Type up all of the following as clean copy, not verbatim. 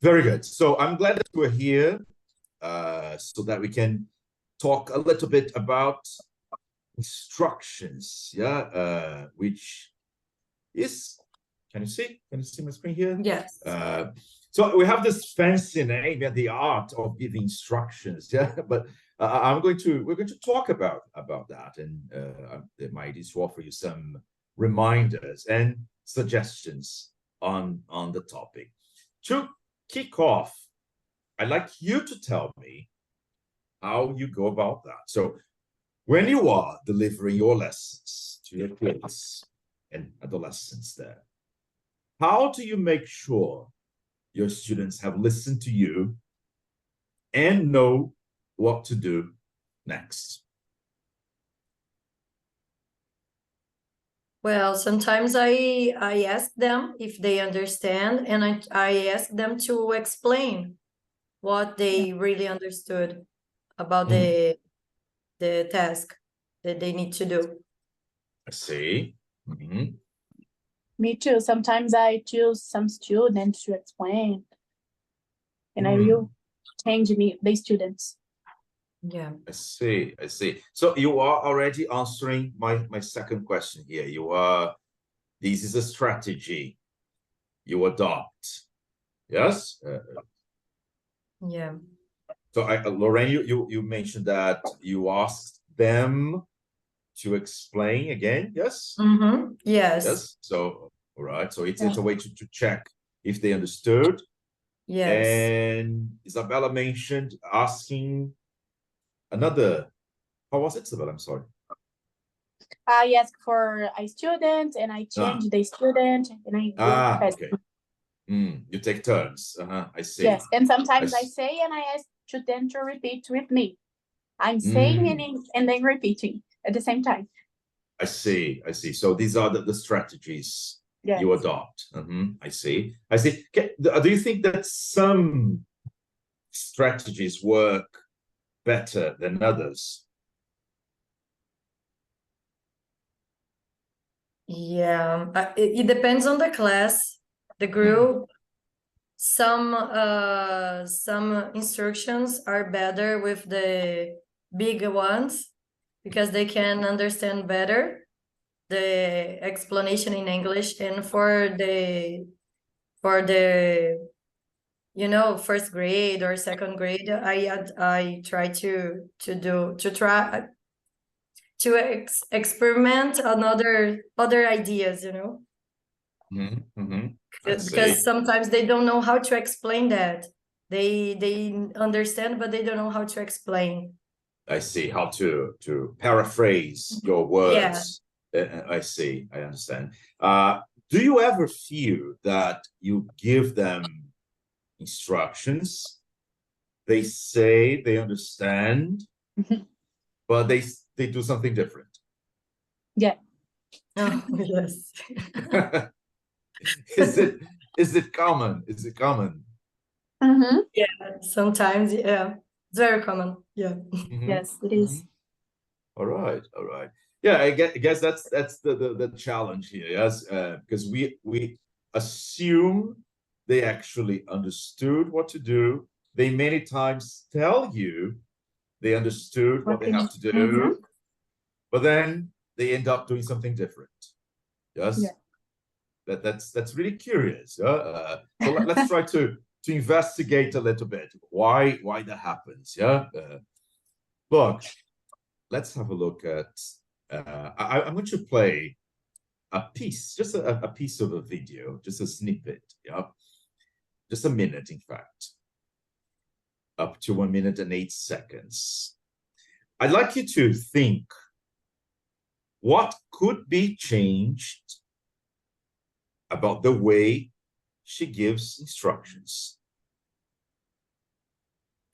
Very good. So I'm glad that we're here so that we can talk a little bit about instructions, which is, can you see? Can you see my screen here? Yes. So we have this fancy name, the art of giving instructions, but we're going to talk about that, and it might is to offer you some reminders and suggestions on the topic. To kick off, I'd like you to tell me how you go about that. So when you are delivering your lessons to your kids and adolescents there, how do you make sure your students have listened to you and know what to do next? Well, sometimes I ask them if they understand, and I ask them to explain what they really understood about the task that they need to do. I see. Me too. Sometimes I choose some students to explain, and I will change the students. Yeah. I see. So you are already answering my second question here. This is a strategy you adopt. Yes? Yeah. So Lorraine, you mentioned that you asked them to explain again, yes? Yes. Yes. So, all right. So it's a way to check if they understood. Yes. And Isabella mentioned asking another. How was it, Isabella? I'm sorry. I ask for a student, and I change the student, and I okay. You take turns. I see. Yes, and sometimes I say, and I ask to them to repeat with me. I'm saying and then repeating at the same time. I see. So these are the strategies you adopt. I see. Do you think that some strategies work better than others? Yeah, it depends on the class, the group. Some instructions are better with the big ones because they can understand better the explanation in English, and for the first grade or second grade, I try to experiment on other ideas, because sometimes they don't know how to explain that. They understand, but they don't know how to explain. I see. How to paraphrase your words. I see. I understand. Do you ever feel that you give them instructions, they say they understand, but they do something different? Yeah. Oh, yes. Is it common? Yeah, sometimes. Yeah, it's very common. Yeah. Yes, it is. All right. Yeah, I guess that's the challenge here. Yes, because we assume they actually understood what to do. They many times tell you they understood what they have to do, but then they end up doing something different. Yes. Yeah. That's really curious. So let's try to investigate a little bit why that happens. Yeah. Look, let's have a look at. I'm going to play a piece, just a piece of a video, just a snippet. Yeah, just a minute, in fact, up to 1 minute and 8 seconds. I'd like you to think what could be changed about the way she gives instructions.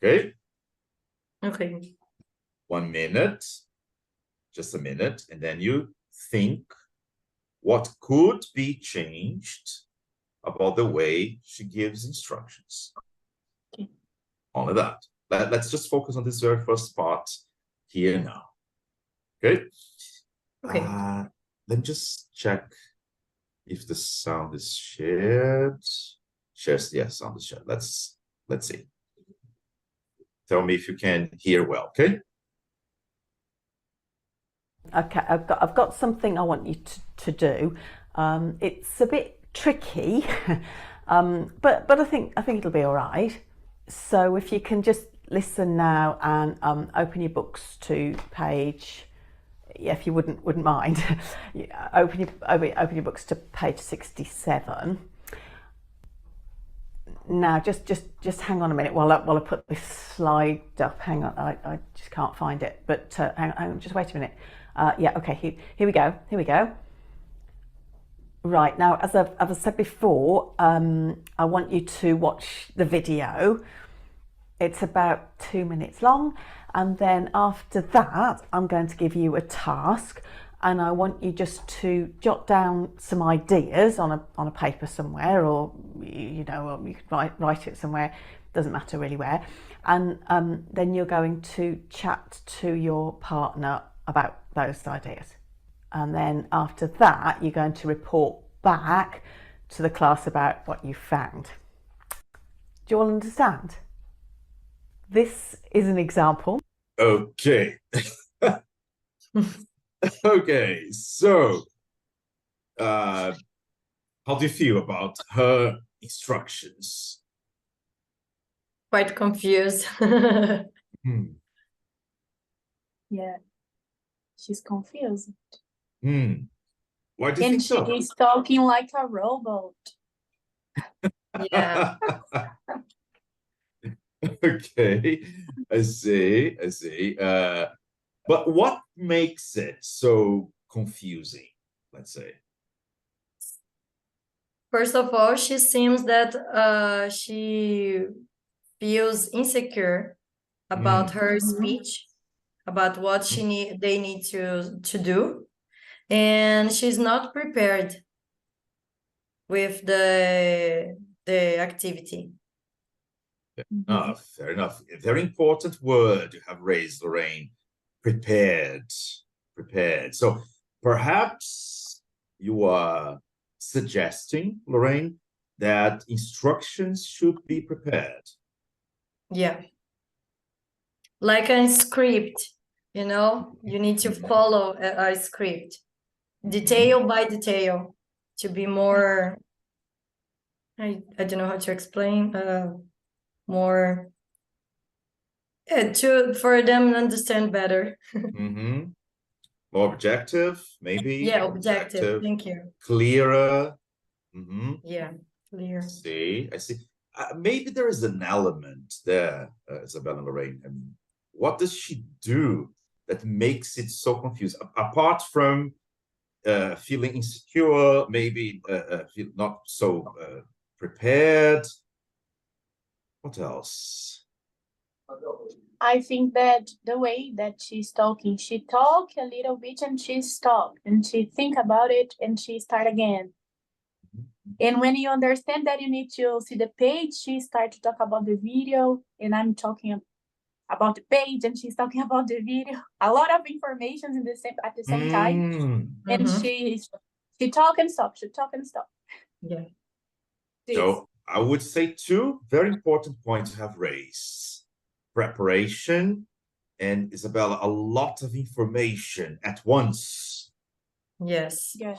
Okay? 1 minute, just a minute, and then you think what could be changed about the way she gives instructions. Only that. Let's just focus on this very first part here now. Okay? Let me just check if the sound is shared. shares yes on the chat. Let's see. Tell me if you can hear well, okay? Okay, I've got something I want you to do. It's a bit tricky, but I think it'll be all right. So if you can just listen now and open your books to page, if you wouldn't mind, open your books to page 67. Now just hang on a minute while I put this slide up. Hang on, I just can't find it. But hang on, just wait a minute. Yeah, okay, here we go. Right, now, as I've said before, I want you to watch the video. It's about 2 minutes long, and then after that, I'm going to give you a task, and I want you just to jot down some ideas on a paper somewhere, or you could write it somewhere. Doesn't matter really where, and then you're going to chat to your partner about those ideas. And then after that, you're going to report back to the class about what you found. Do you all understand? This is an example. Okay. Okay, so how do you feel about her instructions? Quite confused. Yeah, she's confused. Why do you And think she so? is talking like a robot. Yeah. Okay, I see. But what makes it so confusing, let's say? First of all, she seems that she feels insecure about her speech, about what they need to do, and she's not prepared with the activity. Fair enough. A very important word you have raised, Lorraine. Prepared. So perhaps you are suggesting, Lorraine, that instructions should be prepared. Yeah. Like a script, you need to follow a script, detail by detail, to be more, I don't know how to explain, more, for them to understand better. More objective, maybe? Yeah, objective. Thank you. Clearer. Yeah, clear. I see. Maybe there is an element there, Isabella and Lorraine. I mean, what does she do that makes it so confused? Apart from feeling insecure, maybe feel not so prepared. What else? I think that the way that she's talking, she talk a little bit and she stop and she think about it and she start again. And when you understand that you need to see the page, she start to talk about the video, and I'm talking about the page and she's talking about the video. A lot of information at the same time. And she talk and stop, she talk and stop. Yeah. So I would say two very important points you have raised. Preparation, and Isabella, a lot of information at once. Yes. Yeah.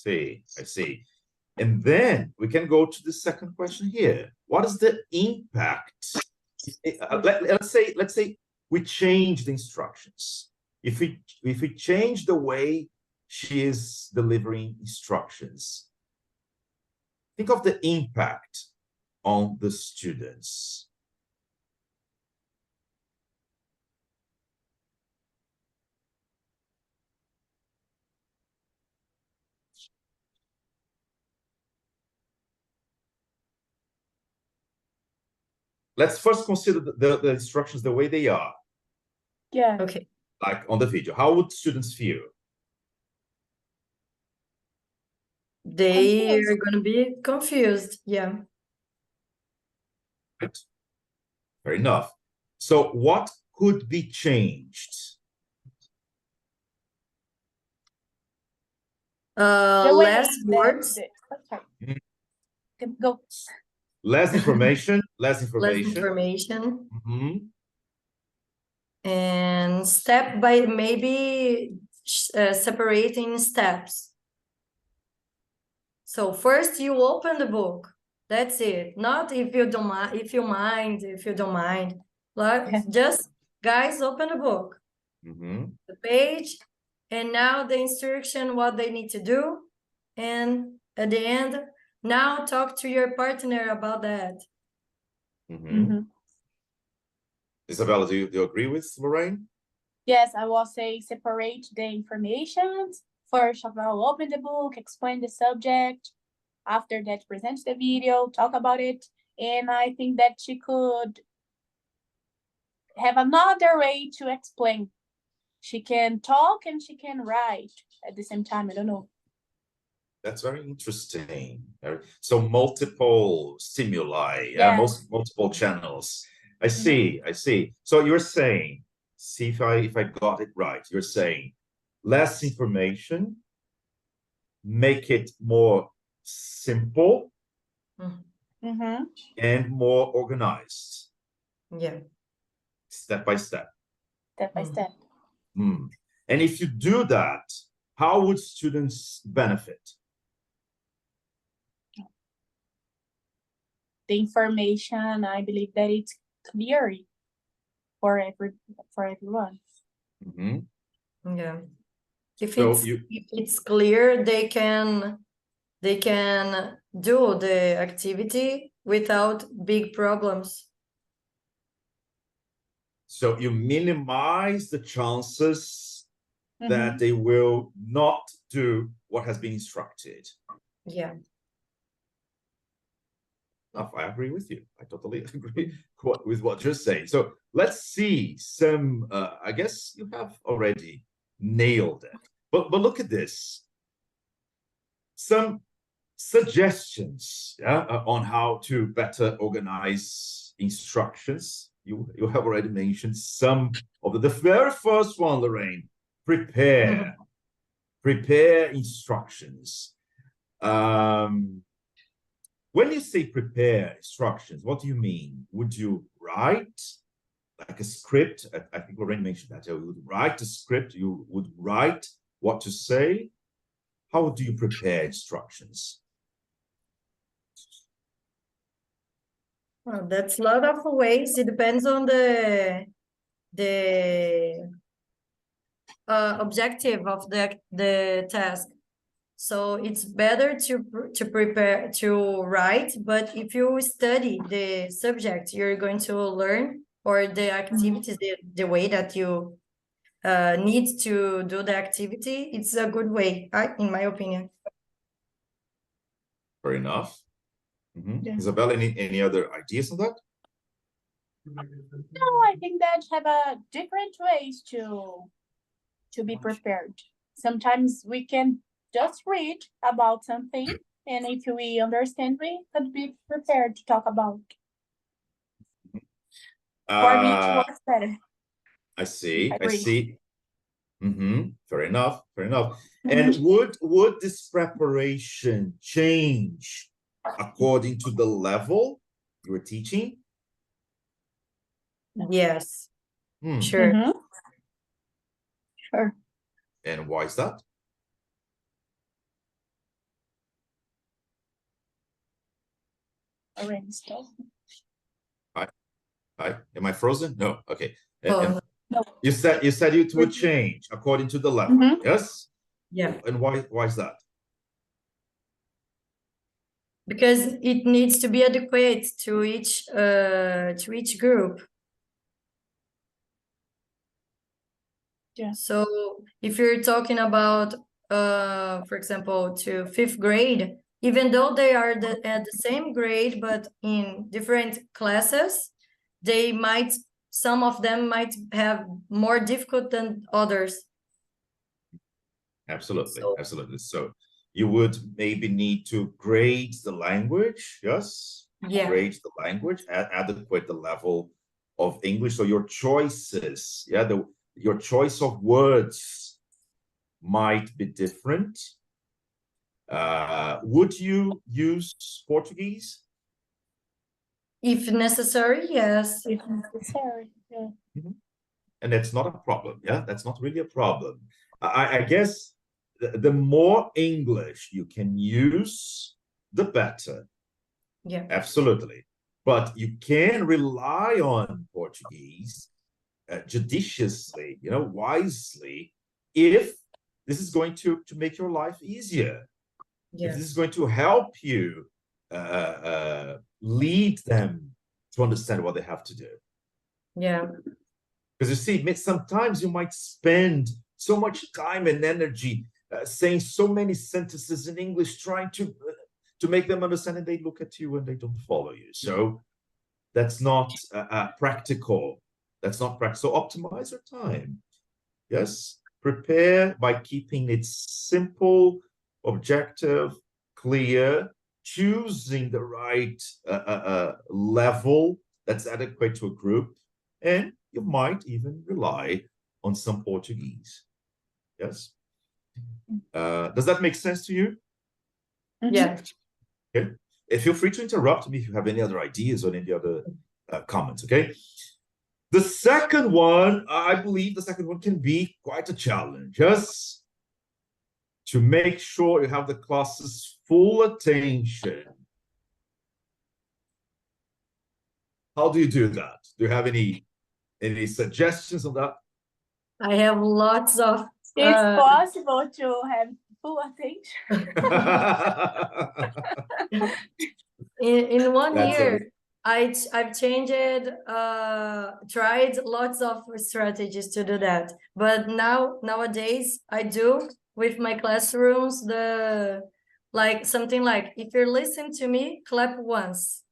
I see. And then we can go to the second question here. What is the impact? Let's say we change the instructions. If we change the way she is delivering instructions, think of the impact on the students. Let's first consider the instructions the way they are. Yeah. Okay. Like on the video. How would students feel? They are going to be confused. Yeah. Right. Fair enough. So what could be changed? Less words. Go. Less information, less Less information. information. Mhm. And step by maybe separating steps. So first you open the book. That's it. Not if you don't mind, if you don't mind. Like, just guys, open the book. Mhm. The page, and now the instruction, what they need to do. And at the end, now talk to your partner about that. Mhm. Isabella, do you agree with Lorraine? Yes, I will say separate the information. First of all, open the book, explain the subject. After that, present the video, talk about it. And I think that she could have another way to explain. She can talk and she can write at the same time. I don't know. That's very interesting. So multiple stimuli, Yeah. multiple channels. I see, I see. So you're saying, see if I got it right. You're saying less information, make it more simple and more organized. Yeah. Step by step. Step by step. And if you do that, how would students benefit? The information, I believe that it's clear for everyone. Yeah. If So it's clear, they can do the activity without big problems. So you minimize the chances that they will not do what has been instructed. Yeah. I agree with you. I totally agree with what you're saying. So let's see some, I guess you have already nailed it. But look at this. Some suggestions on how to better organize instructions. You have already mentioned some of the very first one, Lorraine. Prepare instructions. When you say prepare instructions, what do you mean? Would you write like a script? I think Lorraine mentioned that. You would write a script. You would write what to say. How do you prepare instructions? Well, that's a lot of ways. It depends on the objective of the task. So it's better to prepare to write, but if you study the subject you're going to learn, or the activities, the way that you need to do the activity, it's a good way, in my opinion. Fair enough. Isabella, any other ideas on that? No, I think that have a different ways to be prepared. Sometimes we can just read about something, and if we understand, we could be prepared to talk about. For me, it works better. I see. Fair enough. And would this preparation change according to the level you were teaching? Yes. Sure. Sure. And why is that? Already stop. Hi. Am I frozen? No. Okay. No. You said it would change according to the level. Yes. Yeah. And why is that? Because it needs to be adequate to each group. Yeah. So if you're talking about, for example, to 5th grade, even though they are at the same grade, but in different classes, some of them might have more difficult than others. Absolutely. So you would maybe need to grade the language, yes? Yeah. Grade the language, adequate the level of English. So your choices, your choice of words might be different. Would you use Portuguese? If necessary, yes. If necessary. Yeah. And that's not a problem. Yeah, that's not really a problem. I guess the more English you can use, the better. Yeah. Absolutely. But you can rely on Portuguese judiciously, wisely, if this is going to make your life easier. Yeah. If this is going to help you lead them to understand what they have to do. Yeah. Because you see, sometimes you might spend so much time and energy saying so many sentences in English, trying to make them understand, and they look at you and they don't follow you. So that's not practical. That's not practical. So optimize your time. Yes, prepare by keeping it simple, objective, clear, choosing the right level that's adequate to a group, and you might even rely on some Portuguese. Yes. Does that make sense to you? Yeah. Okay. Feel free to interrupt me if you have any other ideas or any other comments. Okay. The second one, I believe the second one can be quite a challenge. Just to make sure you have the class's full attention. How do you do that? Do you have any suggestions on that? I have lots of. It's possible to have full attention. In one That's year, I've changed, tried lots of strategies to do that. But nowadays I do with my classrooms something like, if you're listening to me, clap once,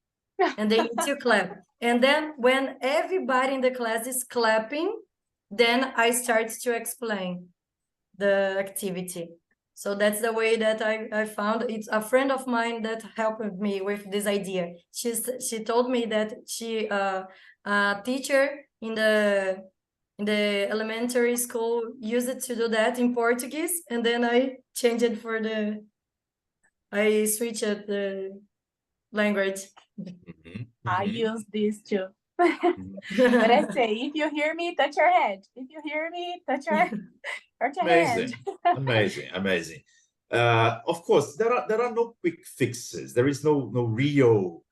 and they need to clap. And then when everybody in the class is clapping, then I start to explain the activity. So that's the way that I found. It's a friend of mine that helped me with this idea. She told me that she a teacher in the elementary school used it to do that in Portuguese, and then I changed it I switched the language. I use this too. But I say, if you hear me, touch your head. If you hear me, touch your Amazing. head. Amazing. Of course, there are no quick fixes. There is no real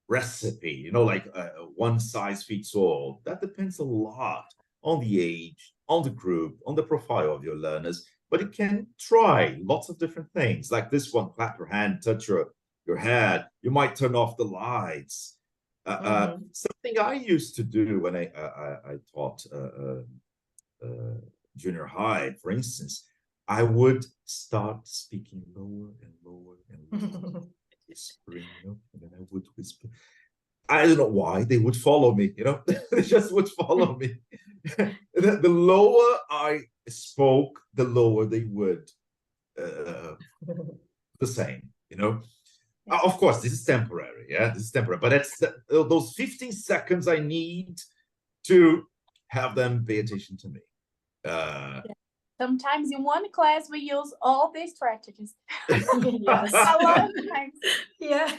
recipe, like one size fits all. That depends a lot on the age, on the group, on the profile of your learners. But you can try lots of different things, like this one: clap your hand, touch your head. You might turn off the lights. Something I used to do when I taught junior high, for instance, I would start speaking lower and lower and lower, whispering, and then I would whisper. I don't know why they would follow me, they just would follow me. The lower I spoke, the lower they would. The same, Of course, this is temporary. Yeah, this is temporary. But that's those 15 seconds I need to have them pay attention to me. Sometimes in one class we use all these strategies. Yes. A lot of times. Yeah.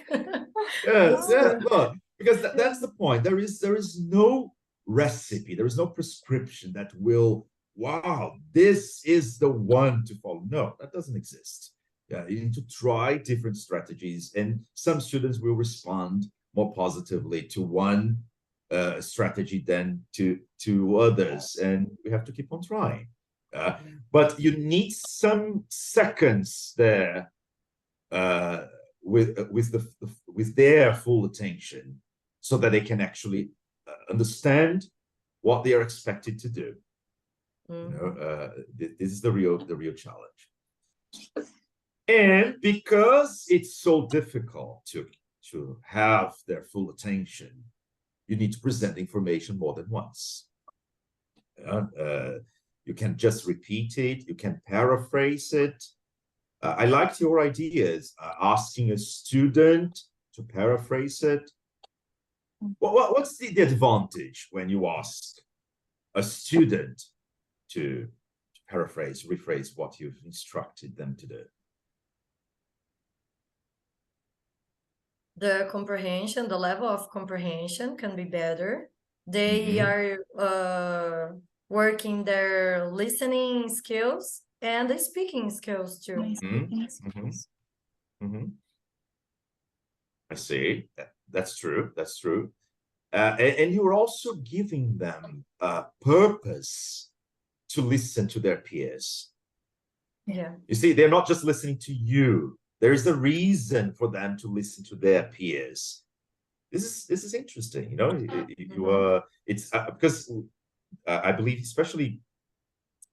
Yes, look, because that's the point. There is no recipe. There is no prescription that will, wow, this is the one to follow. No, that doesn't exist. Yeah, you need to try different strategies, and some students will respond more positively to one strategy than to others, and we have to keep on trying. But you need some seconds there with their full attention, so that they can actually understand what they are expected to do. This is the real challenge. And because it's so difficult to have their full attention, you need to present information more than once. You can just repeat it. You can paraphrase it. I liked your ideas, asking a student to paraphrase it. What's the advantage when you ask a student to paraphrase, rephrase what you've instructed them to do? the comprehension, the level of comprehension can be better. They are working their listening skills and the speaking skills too. I see. That's true. That's true. And you're also giving them a purpose to listen to their peers. Yeah. You see, they're not just listening to you. There is a reason for them to listen to their peers. This is interesting. You know, you are. It's because I believe, especially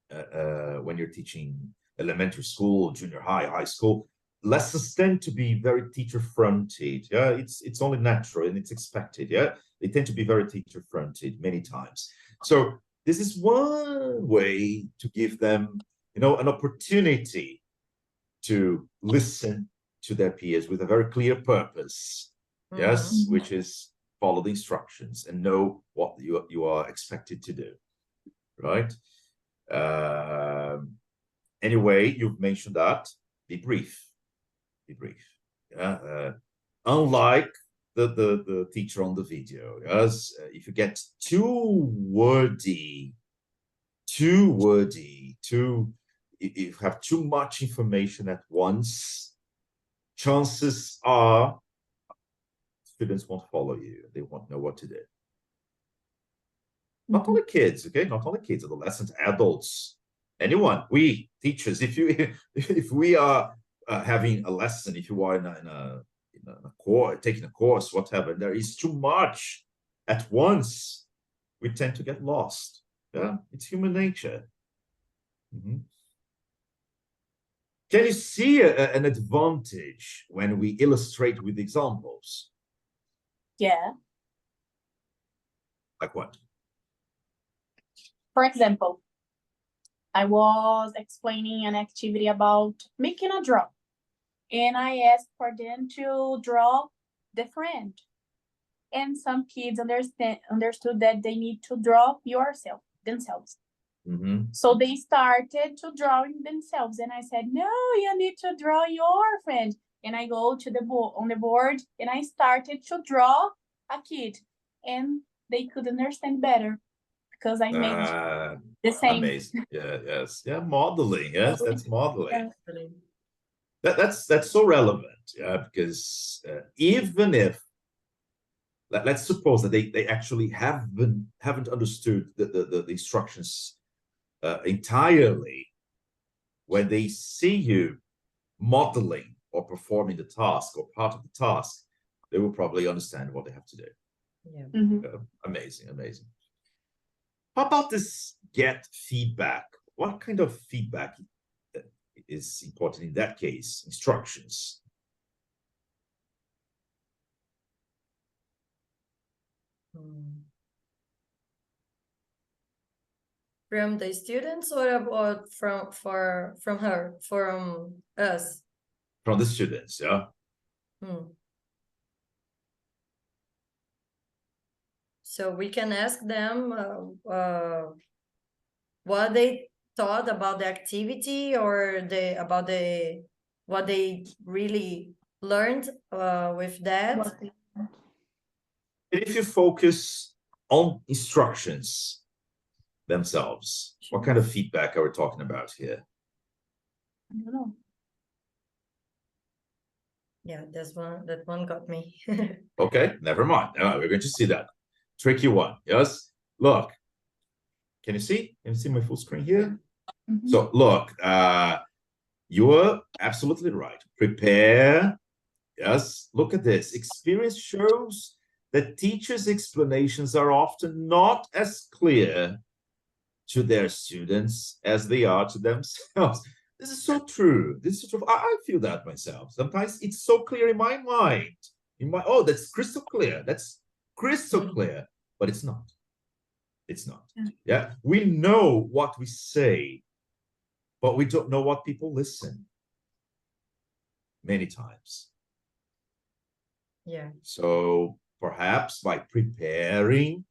when you're teaching elementary school, junior high, high school, lessons tend to be very teacher-fronted. Yeah, it's only natural and it's expected. Yeah, they tend to be very teacher-fronted many times. So this is one way to give them, you know, an opportunity to listen to their peers with a very clear purpose. Yes, which is follow the instructions and know what you are expected to do, right? Anyway, you've mentioned that. Be brief. Be brief. Yeah. Unlike the teacher on the video, yes. If you get too wordy, if you have too much information at once, chances are students won't follow you. They won't know what to do. Not only kids, okay? Not only kids, adolescents, adults, anyone. We teachers, if we are having a lesson, if you are in a course, taking a course, whatever, there is too much at once, we tend to get lost. Yeah, it's human nature. Can you see an advantage when we illustrate with examples? Yeah. Like what? For example, I was explaining an activity about making a draw. And I asked for them to draw the friend. And some kids understood that they need to draw themselves. So they started to drawing themselves. And I said, no, you need to draw your friend. And I go to on the board and I started to draw a kid. And they could understand better because I made the same. Amazing. Yeah, yes. Yeah, modeling. Yes, that's modeling. That's so relevant. Yeah, because even if let's suppose that they actually haven't understood the instructions entirely, when they see you modeling or performing the task or part of the task, they will probably understand what they have to do. Yeah. Amazing, amazing. How about this get feedback? What kind of feedback is important in that case? Instructions. From the students or about from us? From the students, yeah. So we can ask them what they thought about the activity or what they really learned with that. If you focus on instructions themselves, what kind of feedback are we talking about here? I don't know. Yeah, that one got me. Okay, never mind. We're going to see that. Tricky one. Yes. Look. Can you see? Can you see my full screen here? So look, you are absolutely right. Prepare. Yes. Look at this. Experience shows that teachers' explanations are often not as clear to their students as they are to themselves. This is so true. This is true. I feel that myself. Sometimes it's so clear in my mind. Oh, that's crystal clear. That's crystal clear. But it's not. It's not. Yeah. We know what we say, but we don't know what people listen. Many times. Yeah. So perhaps by preparing,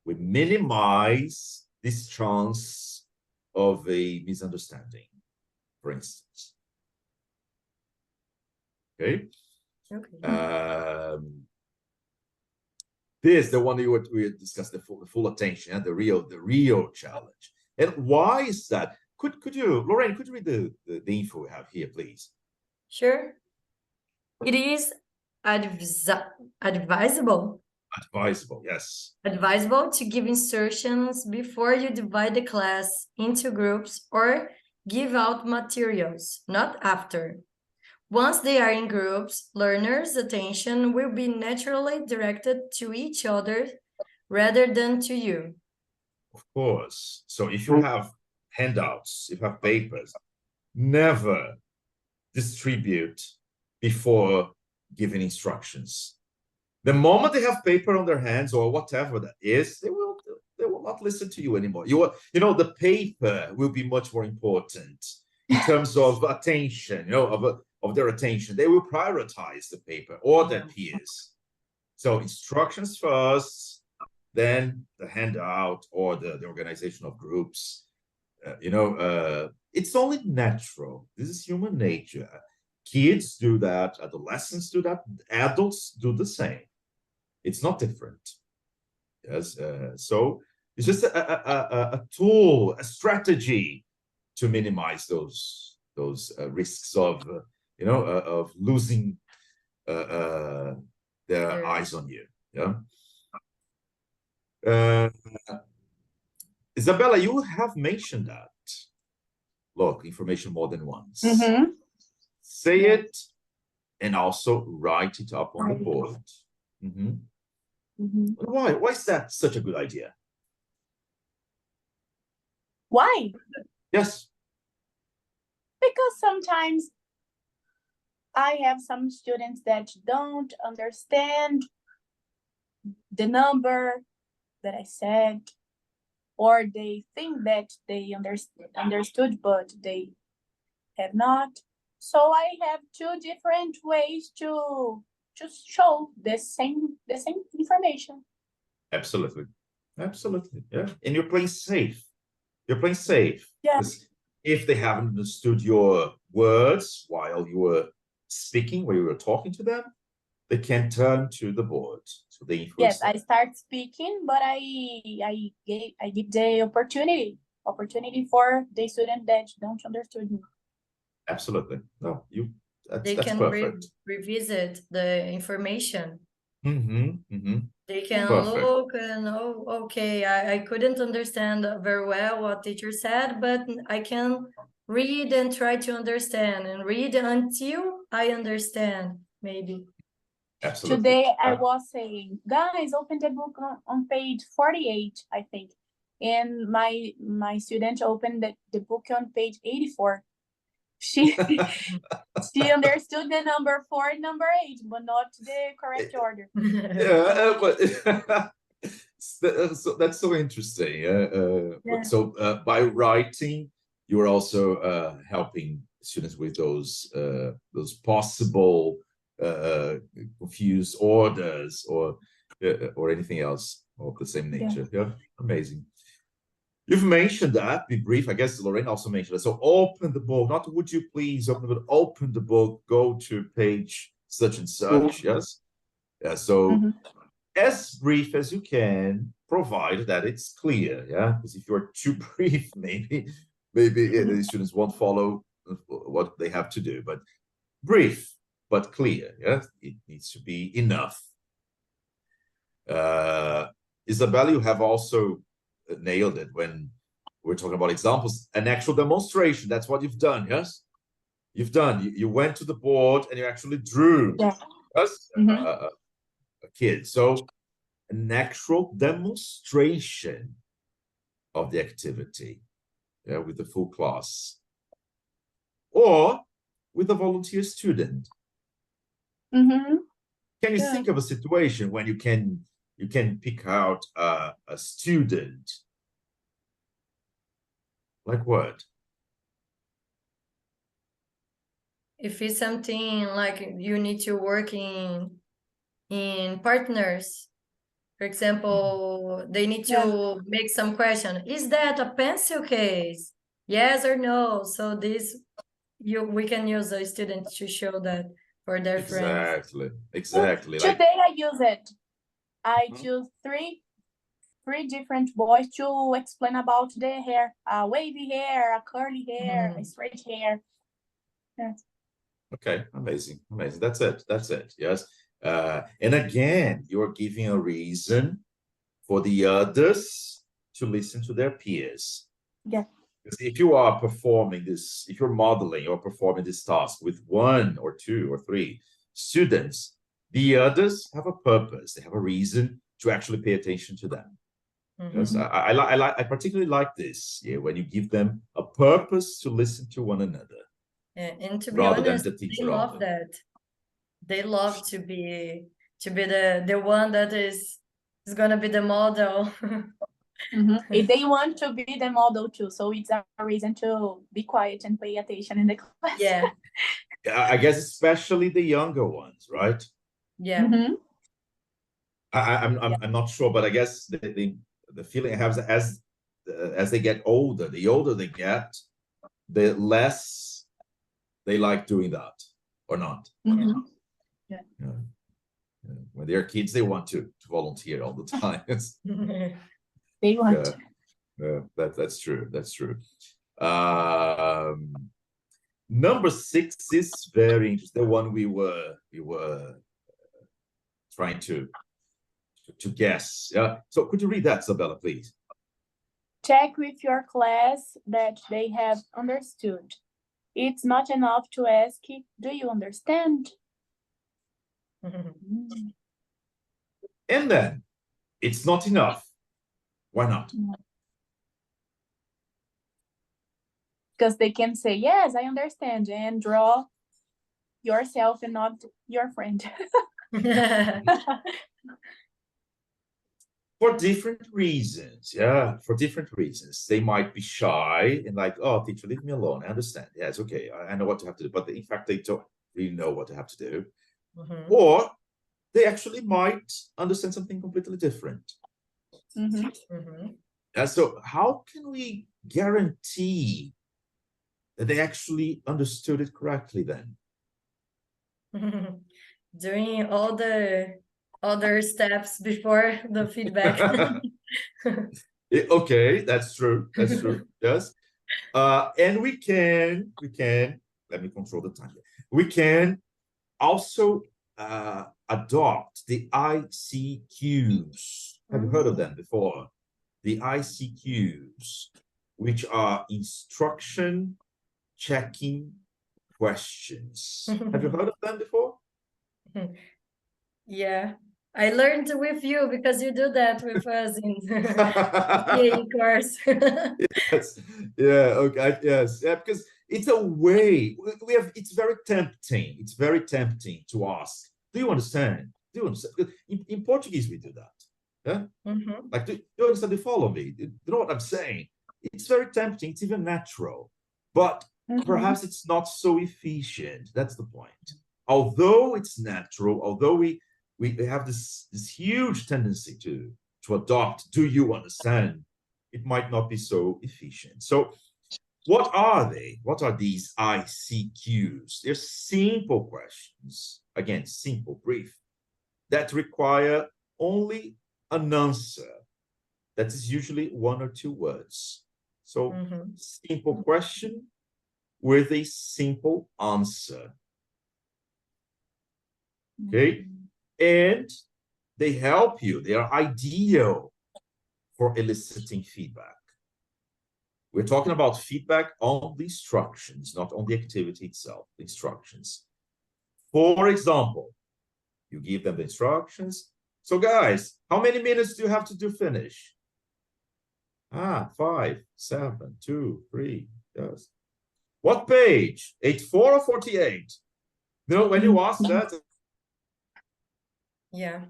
we minimize this chance of a misunderstanding, for instance. Okay. Okay. This, the one we discussed, the full attention, and the real challenge. And why is that? Could you, Lorraine, could you read the info we have here, please? Sure. It is advisable. Advisable, yes. Advisable to give instructions before you divide the class into groups or give out materials, not after. Once they are in groups, learners' attention will be naturally directed to each other rather than to you. Of course. So if you have handouts, if you have papers, never distribute before giving instructions. The moment they have paper on their hands or whatever that is, they will not listen to you anymore. The paper will be much more important in terms of attention, of their attention. They will prioritize the paper or their peers. So instructions first, then the handout or the organization of groups. It's only natural. This is human nature. Kids do that, adolescents do that, adults do the same. It's not different. Yes, so it's just a tool, a strategy to minimize those risks of of losing their eyes on you. Yeah. Isabella, you have mentioned that. Look, information more than once. Say it and also write it up on the board. Why is that such a good idea? Why? Yes. Because sometimes I have some students that don't understand the number that I said, or they think that they understood, but they have not. So I have two different ways to just show the same information. Absolutely. Yeah. And you're playing safe. Yeah. If they haven't understood your words while you were speaking, while you were talking to them, they can turn to the board. So yes, I start speaking, but I give the opportunity for the student that don't understand me. Absolutely. No, they that's can perfect. revisit the information. They can perfect. Look and, okay, I couldn't understand very well what teacher said, but I can read and try to understand and read until I understand, maybe. Absolutely. Today I was saying, guys, open the book on page 48, I think. And my student opened the book on page 84. She understood the number 4 and number 8, but not the correct order. Yeah, but that's so interesting. Yeah. So by writing, you are also helping students with those possible confused orders or anything else of the same nature. Yeah, amazing. You've mentioned that, be brief. I guess Lorraine also mentioned it. So open the book, not would you please open the book, open the book, go to page such and such, yes? Yeah, so as brief as you can, provided that it's clear, yeah? Because if you're too brief, maybe the students won't follow what they have to do, but brief, but clear, yeah? It needs to be enough. Isabella, you have also nailed it when we're talking about examples, an actual demonstration. That's what you've done, yes? You've done. You went to the board and you actually drew, yes? A kid. So an actual demonstration of the activity, yeah, with the full class, or with a volunteer student. Can you think of a situation when you can pick out a student? Like what? If it's something like you need to work in partners, for example, they need to make some question. Is that a pencil case? Yes or no? So we can use a student to show that for their friends. Exactly. Today I use it. I Mhm. choose three different boys to explain about their hair. A wavy hair, a curly hair, a straight hair. Yes. Okay, amazing. That's it. Yes. And again, you're giving a reason for the others to listen to their peers. Yeah. Because if you are performing this, if you're modeling or performing this task with 1 or 2 or 3 students, the others have a purpose. They have a reason to actually pay attention to them. Yes, I particularly like this. Yeah, when you give them a purpose to listen to one another. And to be Rather than honest, the teacher they love of them. that. They love to be the one that is gonna be the model. If they want to be the model too, so it's a reason to be quiet and pay attention in the class. Yeah, I guess especially the younger ones, right? yeah. I'm not sure, but I guess the feeling I have is as they get older, the older they get, the less they like doing that, or not. Yeah. When they're kids, they want to volunteer all the time. They want. That's true. That's true. Number 6 is very interesting. The one we were trying to guess. So could you read that, Cel.Lep, please? Check with your class that they have understood. It's not enough to ask, do you understand? And then it's not enough. Why not? Because they can say, yes, I understand, and draw yourself and not your friend. For different reasons. For different reasons. They might be shy and like, oh, teacher, leave me alone. I understand. Yeah, it's okay. I know what to have to do. But in fact, they don't really know what they have to do. Or they actually might understand something completely different. So how can we guarantee that they actually understood it correctly then? Doing all the other steps before the feedback. Okay, that's true. Yes. And we can, let me control the time. We can also adopt the ICQs. Have you heard of them before? The ICQs, which are instruction checking questions. Have you heard of them before? Yeah, I learned with you because you do that with us in the course. Yes. Yeah. Okay. Yes. Yeah. Because it's a way we have. It's very tempting. It's very tempting to ask, "Do you understand? Do you understand?" In Portuguese, we do that. Yeah. Like, do you understand? Do you follow me? Do you know what I'm saying? It's very tempting. It's even natural, but perhaps it's not so efficient. That's the point. Although it's natural, although we have this huge tendency to adopt, do you understand? It might not be so efficient. So what are they? What are these ICQs? They're simple questions, again, simple, brief, that require only an answer that is usually 1 or 2 words. So simple question with a simple answer. Okay? And they help you. They are ideal for eliciting feedback. We're talking about feedback on the instructions, not on the activity itself, the instructions. For example, you give them the instructions. So guys, how many minutes do you have to finish? 5, 7, 2, 3, yes. What page? 84 or 48? When you ask that. Yeah.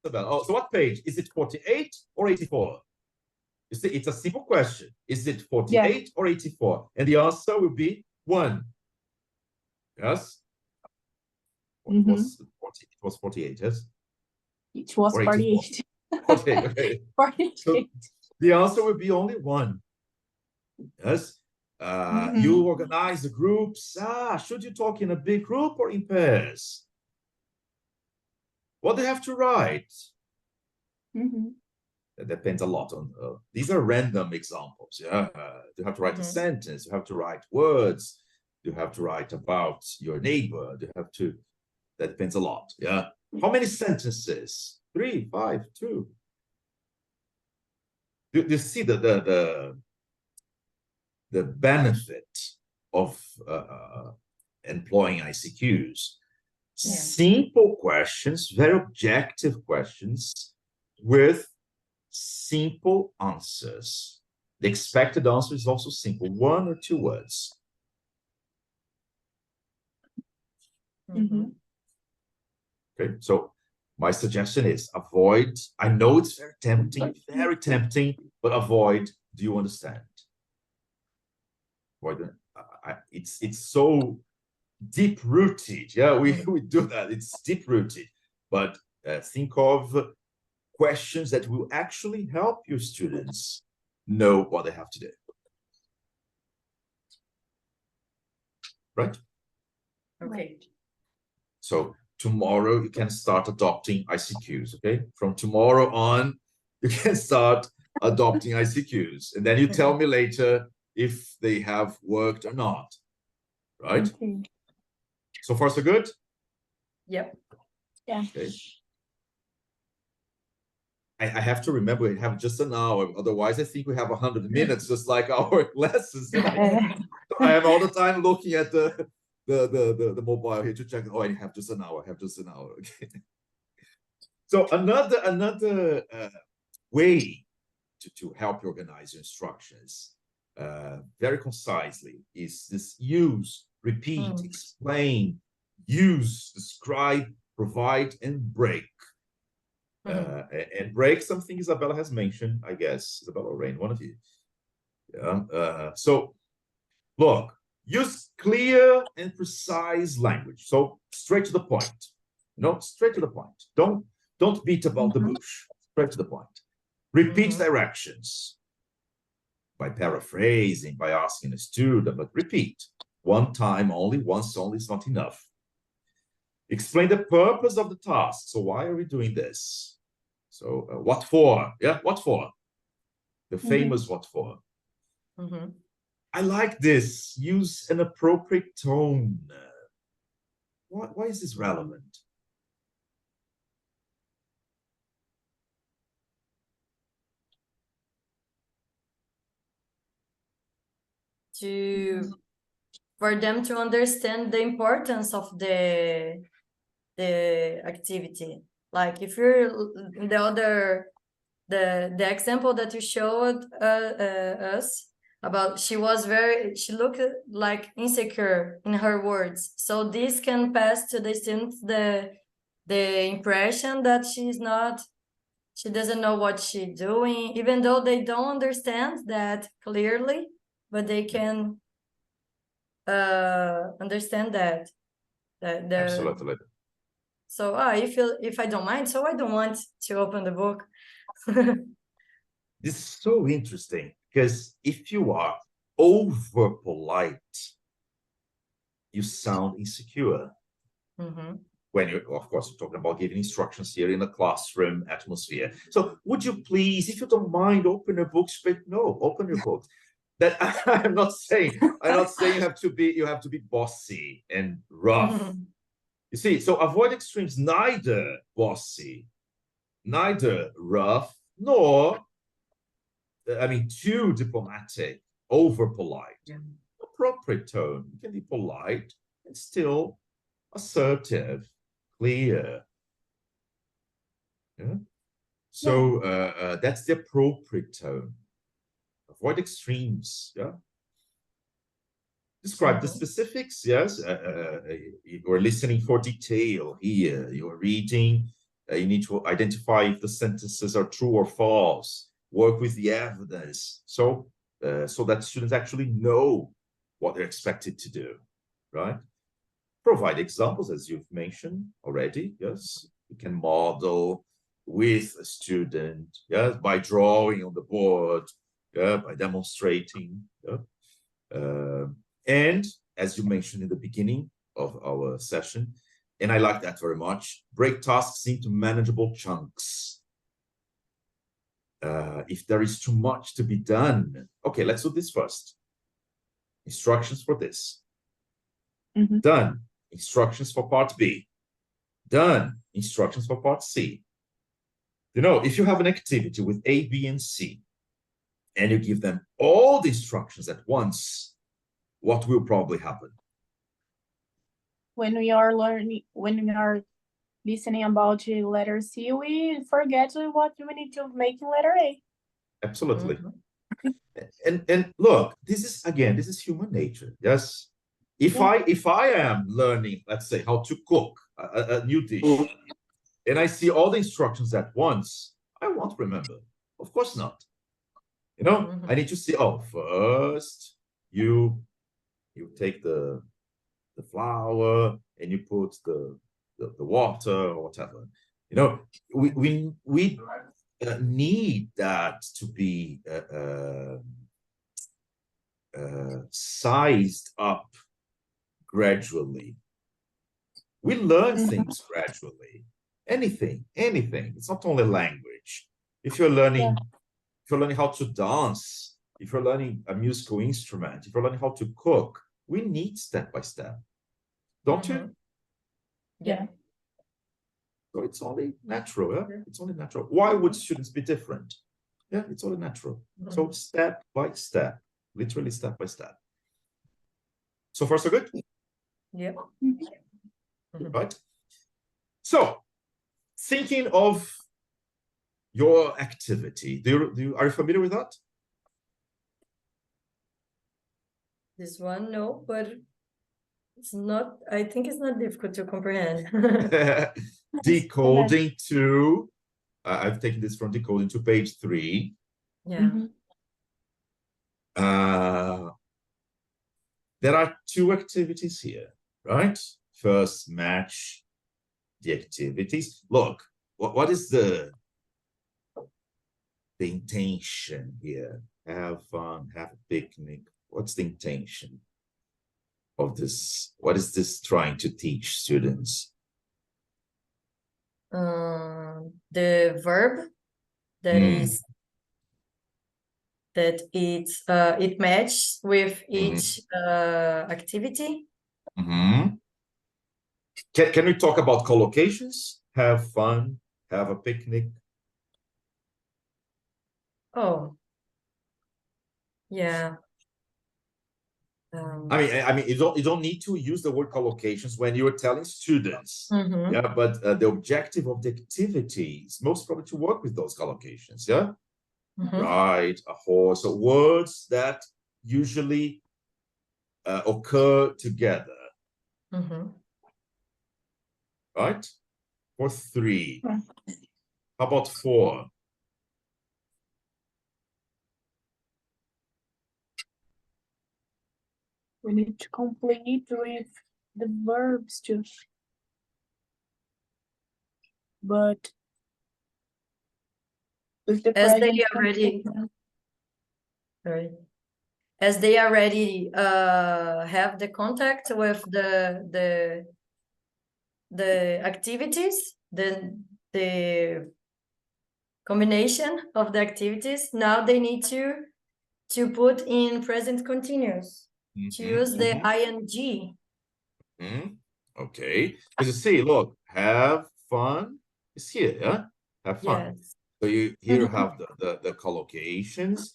Oh, so what page? Is it 48 or 84? You see, it's a simple question. Is it 48 or 84? And the answer will be 1. Yes? It was 48, yes? It was 48. 48, okay. 48. So the answer will be only 1. Yes? You organize the groups. Should you talk in a big group or in pairs? What do they have to write? It depends a lot on, these are random examples. Yeah, you have to write a sentence, you have to write words, you have to write about your neighbor, you have to, that depends a lot. Yeah, how many sentences? 3, 5, 2. You see the benefit of employing ICQs. Simple questions, very objective questions with simple answers. The expected answer is also simple, 1 or 2 words. Okay, so my suggestion is avoid, I know it's very tempting, but avoid, do you understand? It's so deep-rooted. Yeah, we do that, it's deep-rooted. But think of questions that will actually help your students know what they have to do. Right? Okay. So tomorrow you can start adopting ICQs, okay? From tomorrow on, you can start adopting ICQs. And then you tell me later if they have worked or not, right? Okay. So far, so good? Yep. Yeah. Okay. I have to remember we have just an hour. Otherwise, I think we have 100 minutes, just like our lessons. I am all the time looking at the mobile here to check. Oh, I have just an hour. I have just an hour. Okay. So another way to help you organize your instructions very concisely is this: use, repeat, explain, use, describe, provide, and break. And break something Isabella has mentioned, I guess. Isabella or Rain, one of you. Yeah. So look, use clear and precise language. So straight to the point. Straight to the point. Don't beat about the bush. Straight to the point. Repeat directions by paraphrasing, by asking a student, but repeat. One time only, once only is not enough. Explain the purpose of the task. So why are we doing this? So what for? Yeah, what for? The famous what for. I like this. Use an appropriate tone. Why is this relevant? For them to understand the importance of the activity. Like if you're the example that you showed us about, she looked like insecure in her words. So this can pass to the students the impression that she doesn't know what she's doing, even though they don't understand that clearly, but they can understand that. Absolutely. So if I don't mind, so I don't want to open the book. This is so interesting, because if you are over polite, you sound insecure. When you're, of course, you're talking about giving instructions here in a classroom atmosphere. So would you please, if you don't mind, open your books? No, open your books. That I'm not saying you have to be bossy and rough. You see, so avoid extremes, neither bossy, neither rough, nor too diplomatic, over polite. Appropriate tone. You can be polite and still assertive, clear. Yeah? So that's the appropriate tone. Avoid extremes. Yeah. Describe the specifics. Yes. You're listening for detail here. You're reading. You need to identify if the sentences are true or false. Work with the evidence. So that students actually know what they're expected to do. Right. Provide examples, as you've mentioned already. Yes. You can model with a student. Yes. By drawing on the board. Yeah. By demonstrating. Yeah. And as you mentioned in the beginning of our session, and I like that very much, break tasks into manageable chunks. If there is too much to be done, okay, let's do this first. Instructions for this. Done. Instructions for part B. Done. Instructions for part C. You know, if you have an activity with A, B, and C, and you give them all the instructions at once, what will probably happen? When we are listening about letter C, we forget what we need to make in letter A. Absolutely. And look, this is human nature. Yes. If I am learning, let's say, how to cook a new dish, and I see all the instructions at once, I won't remember. Of course not. You know, I need to see, oh, first you take the flour and you put the water or whatever. You know, we need that to be sized up gradually. We learn things gradually. Anything. It's not only language. If you're learning how to dance, if you're learning a musical instrument, if you're learning how to cook, we need step by step. Don't you? Yeah. So it's only natural. Yeah? It's only natural. Why would students be different? Yeah, it's only natural. So step by step, literally step by step. So far, so good? Yeah. Right? So, thinking of your activity, are you familiar with that? This one, no, but it's not, I think it's not difficult to comprehend. Decoding to, I've taken this from decoding to page 3. Yeah. There are 2 activities here, right? First, match the activities. Look, what is the intention here? Have fun, have a picnic. What's the intention of this? What is this trying to teach students? The verb that is that it matches with each activity. Can we talk about collocations? Have fun, have a picnic. Oh, yeah. I mean, you don't need to use the word collocations when you are telling students. Yeah, but the objective of the activity is most probably to work with those collocations. Yeah, ride a horse, or words that usually occur together. Right? For 3. How about 4? We need to complete with the verbs too. But with the As they present already, sorry, as they already have the contact with the activities, the combination of the activities, now they need to put in present continuous, to use the ing. Okay, because you see, look, have fun is here, yeah? Have fun. Yes. So you here have the collocations,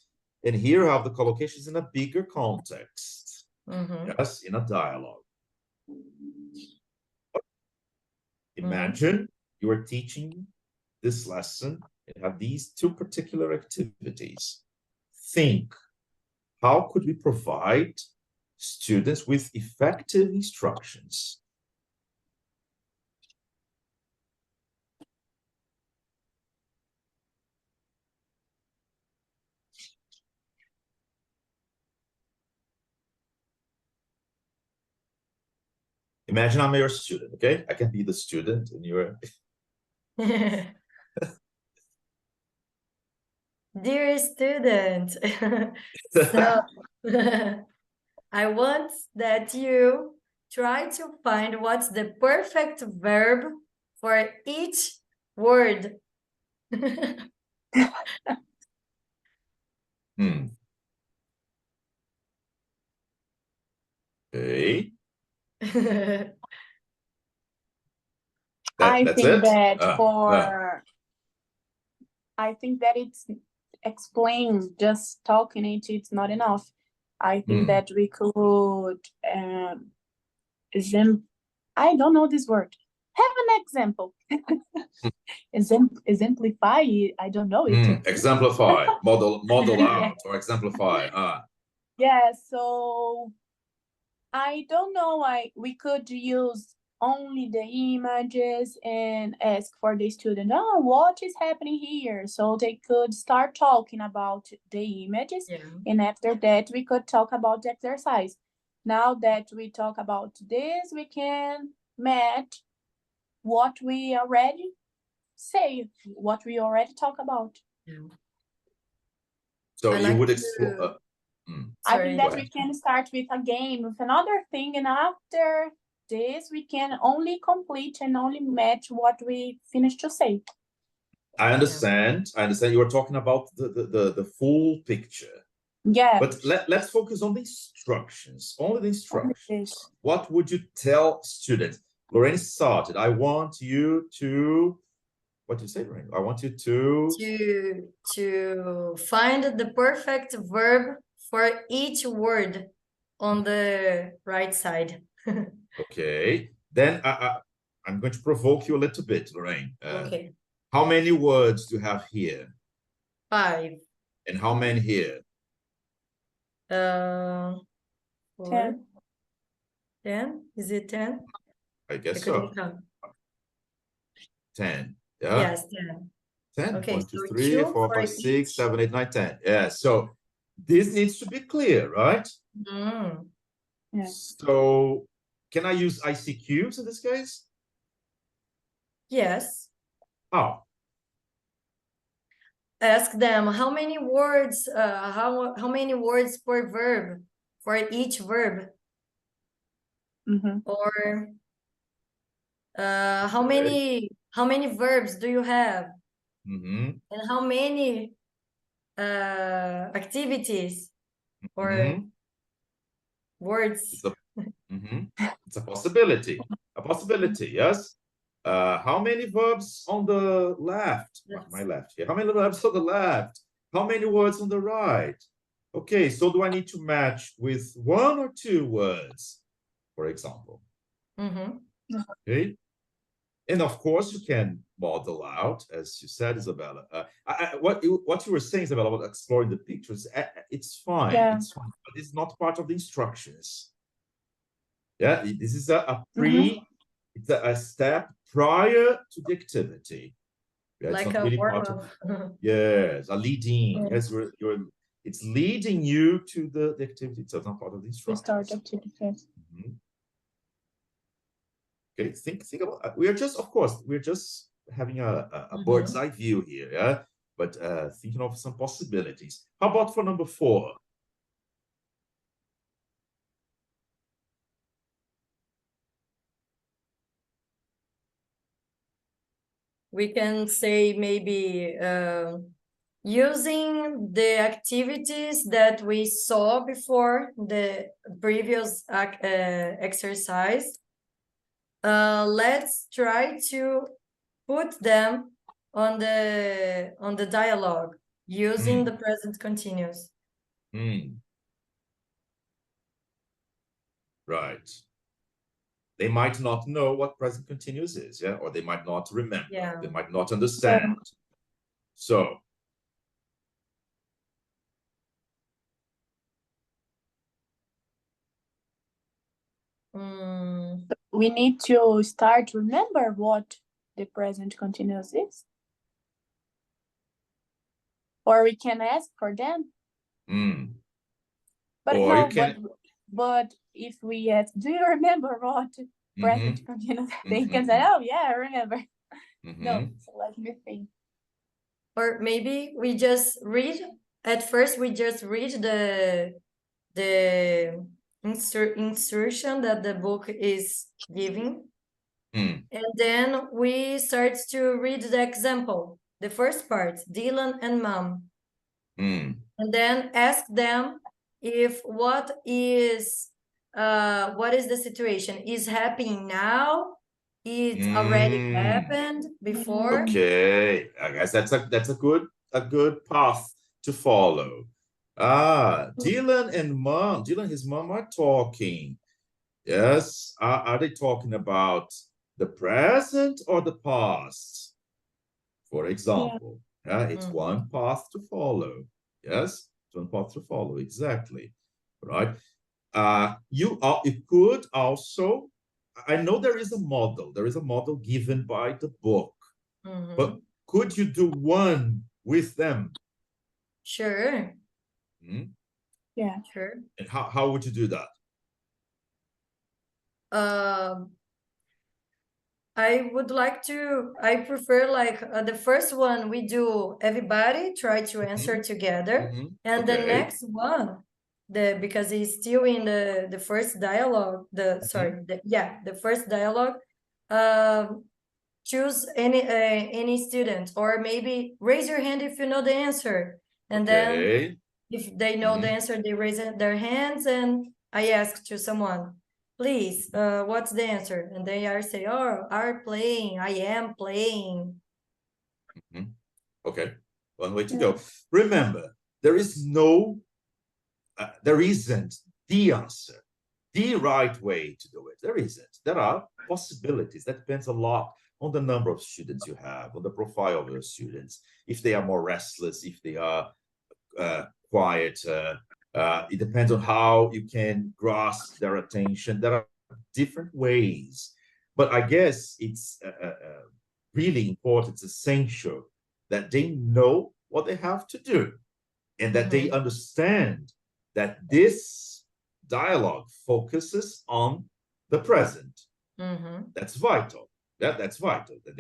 and here you have the collocations in a bigger context. Yes, in a dialogue. Imagine you are teaching this lesson and have these 2 particular activities. Think, how could we provide students with effective instructions? Imagine I'm your student, okay? I can be the student and you're... Dear student, so I want that you try to find what's the perfect verb for each word. Okay. I That's think it? that I think that it's explain just talking it's not enough. I think that we could I don't know this word. Have an example. Exemplify. I don't know it. Exemplify, model Yeah. out, or exemplify. Yeah. So I don't know. We could use only the images and ask for the student, oh, what is happening here? So they could start talking about the images, Yeah. and after that we could talk about the exercise. Now that we talk about this, we can match what we already say, what we already talk about. Yeah. So I you like would to- explore. I think that Go we ahead. can start with a game, with another thing, and after this we can only complete and only match what we finished to say. I understand. I understand you were talking about the full picture. Yeah. But let's focus on the instructions, only the instructions. This. What would you tell students? Lorraine started. I want you to, what do you say, Lorraine? I want you to find the perfect verb for each word on the right side. Okay. Then I'm going to provoke you a little bit, Lorraine. Okay. How many words do you have here? 5. And how many here? 4. 10. 10? Is it 10? I guess I so. couldn't count. 10. Yeah. Yes, 10. 10. Okay, 1, 2, so 3, 2 4, for 5, 6, each. 7, 8, 9, 10. Yeah. So this needs to be clear, right? Yeah. So can I use ICQs in this case? Yes. Oh. Ask them how many words, how many words per verb for each verb, or how many verbs do you have, and how many activities or words. It's a possibility. A possibility, yes. How many verbs on the left? My left here. How many verbs on the left? How many words on the right? Okay, so do I need to match with 1 or 2 words, for example? Okay. And of course, you can model out, as you said, Isabella. What you were saying, Isabella, about exploring the pictures, it's fine. Yeah. It's fine, but it's not part of the instructions. Yeah, this is a it's a step prior to the activity. Yeah, Like it's a not really part of, yes, a leading. Yes, it's leading you to the activity. It's not part of the instructions. We start activity first. Okay, think about. We're just having a bird's eye view here, yeah. But thinking of some possibilities. How about for number 4? We can say maybe using the activities that we saw before the previous exercise. Let's try to put them on the dialogue using the present continuous. Right. They might not know what present continuous is, yeah, or they might not remember. Yeah. They might not understand. So we need to start to remember what the present continuous is, or we can ask for them. But or no, you can... but if we ask, do you remember what present continuous? They can say, oh yeah, I remember. No, so let me think. Or maybe we just read. At first, we just read the instruction that the book is giving. Mm. And then we start to read the example, the first part, Dylan and Mom. Mm. And then ask them if what is the situation is happening now, it's already happened before. Okay, I guess that's a good path to follow. Dylan and his mom are talking. Yes, are they talking about the present or the past? For example, it's one path to follow. Yes, it's one path to follow, exactly. Right. You could also, I know there is a model given by the book, but could you do one with them? Sure. Yeah. Sure. And how would you do that? I would like to, I prefer like the first one we do, everybody try to answer together. And the next one, because he's still in the first dialogue, the first dialogue, choose any student, or maybe raise your hand if you know the answer. And then if they know the answer, they raise their hands, and I ask to someone, please, what's the answer? And they are say, oh, are playing, I am playing. Okay, one way to go. Remember, there isn't the answer, the right way to do it. There isn't. There are possibilities. That depends a lot on the number of students you have, on the profile of your students. If they are more restless, if they are quieter, it depends on how you can grasp their attention. There are different ways, but I guess it's really important, it's essential that they know what they have to do, and that they understand that this dialogue focuses on the present. That's vital. That's vital. That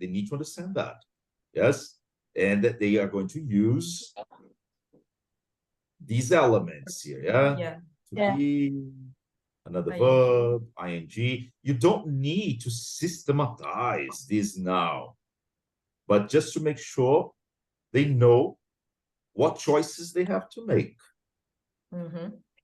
they need to understand that. Yes, and that they are going to use these elements here. To be, another verb, ing. You don't need to systematize this now, but just to make sure they know what choices they have to make.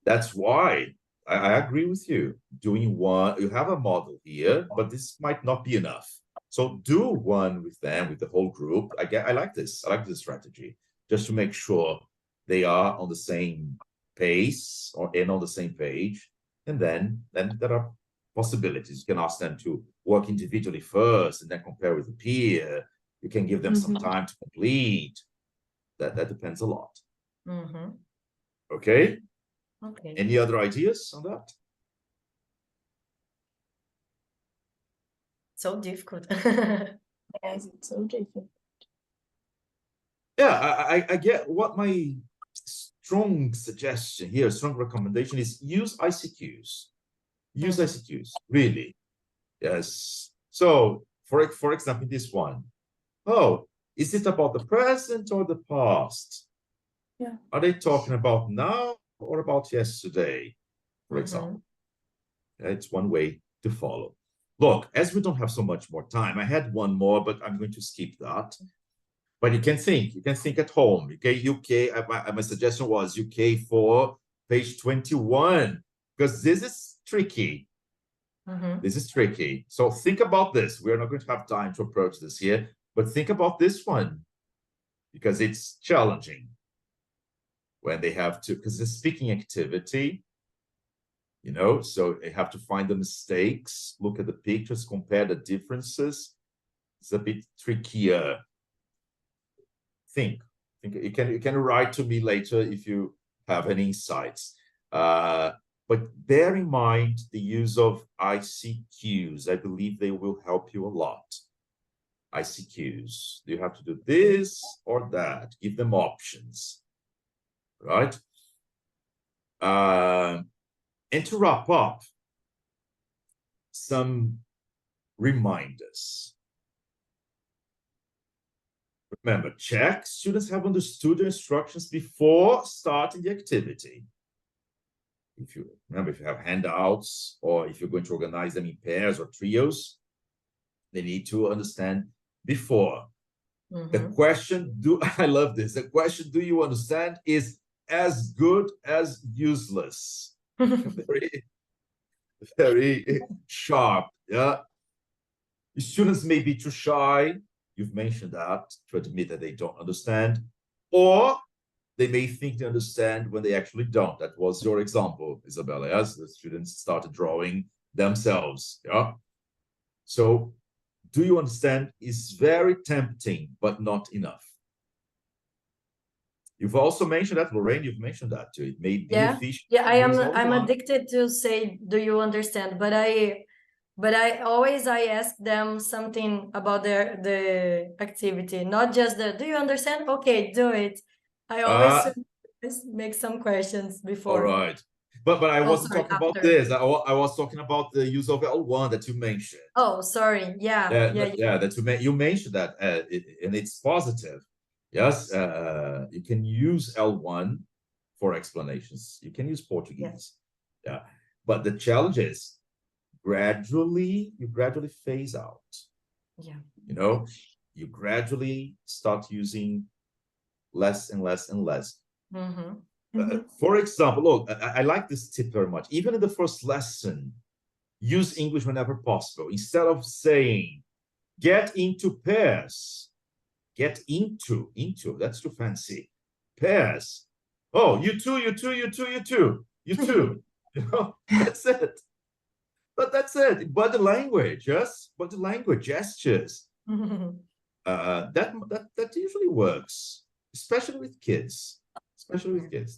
That's why I agree with you. Doing one, you have a model here, but this might not be enough. So do one with them, with the whole group. I like this. I like this strategy, just to make sure they are on the same pace and on the same page. And then there are possibilities. You can ask them to work individually first and then compare with the peer. You can give them some time to complete. That depends a lot. Okay? Okay. Any other ideas on that? So difficult. Yes, it's so difficult. Yeah, I get what my strong suggestion here, strong recommendation is use ICQs. Use ICQs, really. Yes. So, for example, this one. Oh, is it about the present or the past? Yeah. Are they talking about now or about yesterday, for example? It's one way to follow. Look, as we don't have so much more time, I had one more, but I'm going to skip that. But you can think at home. Okay, UK, my suggestion was UK 4, page 21, because this is tricky. This is tricky. So think about this. We're not going to have time to approach this here, but think about this one, because it's challenging when they have to, because it's a speaking activity, you know, so they have to find the mistakes, look at the pictures, compare the differences. It's a bit trickier. Think you can write to me later if you have any insights. But bear in mind the use of ICQs. I believe they will help you a lot. ICQs. You have to do this or that. Give them options, right? And to wrap up, some reminders. Remember, check students have understood the instructions before starting the activity. if you remember, if you have handouts or if you're going to organize them in pairs or trios, they need to understand before. The question, I love this. The question, do you understand, is as good as useless. Very, very sharp. Yeah. Students may be too shy. You've mentioned that, to admit that they don't understand, or they may think they understand when they actually don't. That was your example, Isabella, as the students started drawing themselves. Yeah. So, do you understand is very tempting, but not enough. You've also mentioned that, Lorraine, you've mentioned that too. It may be efficient. Yeah, I'm addicted to say, do you understand? But I always ask them something about the activity, not just do you understand? Okay, do it. I always make some questions before. All right. But I wasn't talking about this. I was talking about the use of L1 that you mentioned. Oh, sorry. Yeah. That you mentioned that, and it's positive. Yes, you can use L1 for explanations. You can use Portuguese. Yeah, but the challenge is you gradually phase out. Yeah. You know, you gradually start using less and less and less. For example, look, I like this tip very much. Even in the first lesson, use English whenever possible. Instead of saying, get into pairs, get into, that's too fancy. Pairs. Oh, you too. You know, that's it. But that's it. Body language, yes? Body language, gestures. That usually works, especially with kids.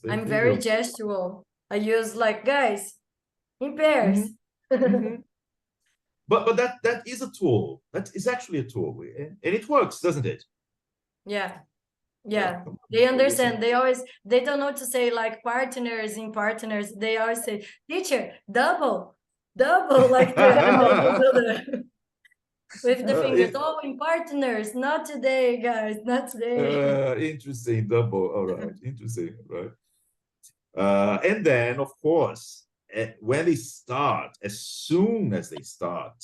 I'm very gestural. I use like, guys, in pairs. But that is a tool. That is actually a tool, and it works, doesn't it? Yeah. They understand. They don't know to say like partners in partners. They always say, teacher, double, like with the fingers. Oh, in partners, not today, guys, not today. Interesting, double. All right, interesting, right? And then, of course, when they start, as soon as they start,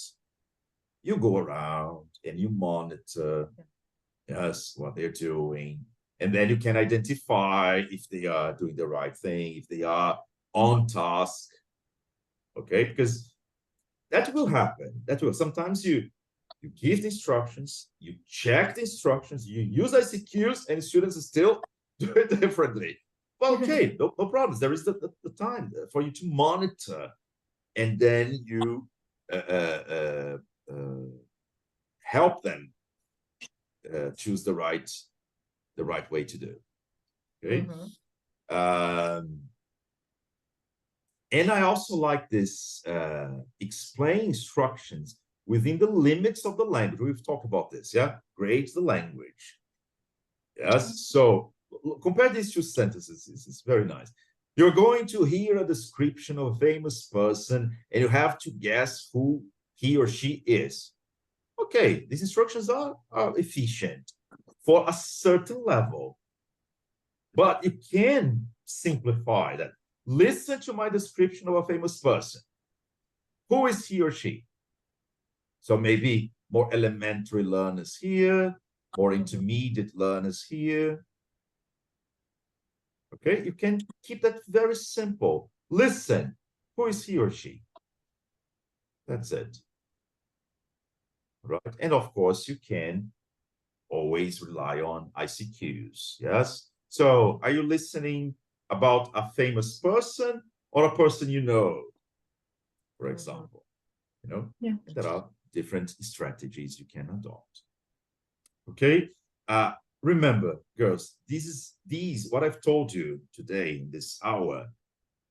you go around and you monitor, yes, what they're doing. And then you can identify if they are doing the right thing, if they are on task. Okay, because that will happen. Sometimes you give the instructions, you check the instructions, you use ICQs, and students still do it differently. Well, okay, no problems. There is the time for you to monitor, and then you help them choose the right way to do. Okay. And I also like this explain instructions within the limits of the language. We've talked about this, yeah? Grades the language. Yes, so compare these two sentences. This is very nice. You're going to hear a description of a famous person, and you have to guess who he or she is. Okay, these instructions are efficient for a certain level, but you can simplify that. Listen to my description of a famous person. Who is he or she? So maybe more elementary learners here, more intermediate learners here. Okay, you can keep that very simple. Listen, who is he or she? That's it. Right, and of course you can always rely on ICQs, yes? So are you listening about a famous person or a person you know, for example? You know, there are different strategies you can adopt. Okay, remember, girls, what I've told you today in this hour,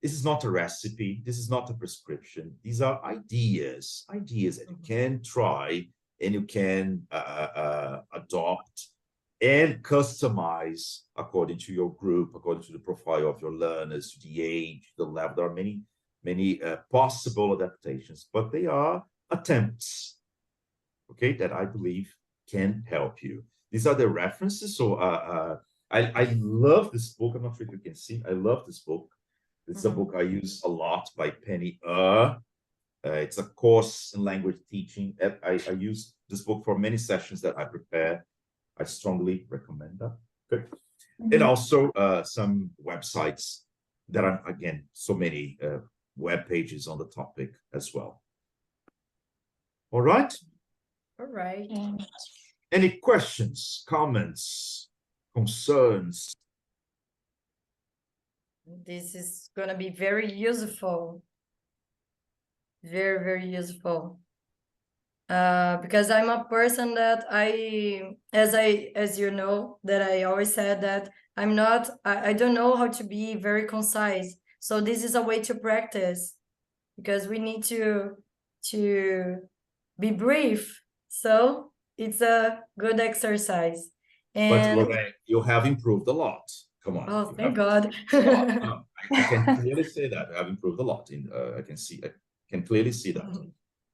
this is not a recipe, this is not a prescription. These are ideas that you can try and you can adopt and customize according to your group, according to the profile of your learners, to the age, the level. There are many possible adaptations, but they are attempts, okay, that I believe can help you. These are the references. So I love this book. I'm not sure if you can see. I love this book. It's a book I use a lot by Penny. It's a course in language teaching. I use this book for many sessions that I prepare. I strongly recommend that. Good. And also some websites that are, again, so many web pages on the topic as well. All right. All right. Any questions, comments, concerns? This is gonna be very useful. Very, very useful. Because I'm a person that as you know, that I always said that I don't know how to be very concise. So this is a way to practice, because we need to be brief. So it's a good exercise. But And Lorraine, you have improved a lot. Come on. oh, thank God. No, I can clearly say that I have improved a lot. I can clearly see that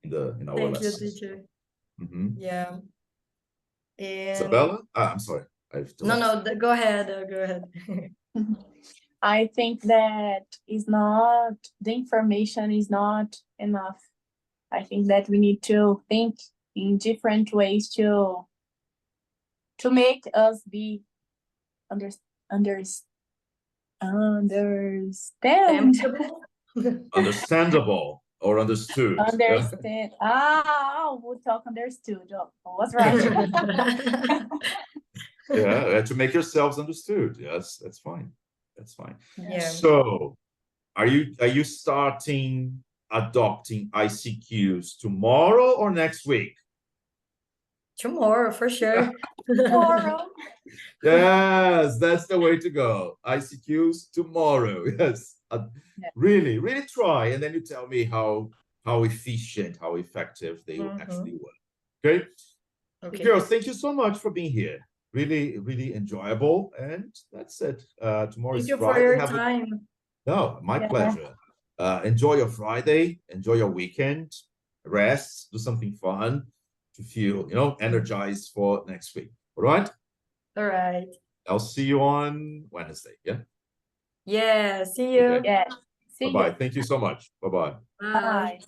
in our Thank you, lessons. teacher. Yeah. And Isabella? I'm sorry. no, go ahead. Go ahead. I think that the information is not enough. I think that we need to think in different ways to make us be Understandable or understood. Understand. We'll talk understood. Oh, I was right. Yeah, to make yourselves understood. Yes, that's fine. That's fine. Yeah. So, are you starting adopting ICQs tomorrow or next week? Tomorrow, for sure. Tomorrow. Yes, that's the way to go. ICQs tomorrow. Yes. Really, really try, and then you tell me how efficient, how effective they actually were. Okay. Okay. Girls, thank you so much for being here. Really, really enjoyable. And that's it. Tomorrow is Thank you Friday. for your time. No, my pleasure. Enjoy your Friday. Enjoy your weekend. Rest. Do something fun to feel, energized for next week. All right? All right. I'll see you on Wednesday. Yeah? Yeah, see you. Okay. Yeah. See Bye-bye. you. Thank you so much. Bye-bye. Bye. Bye.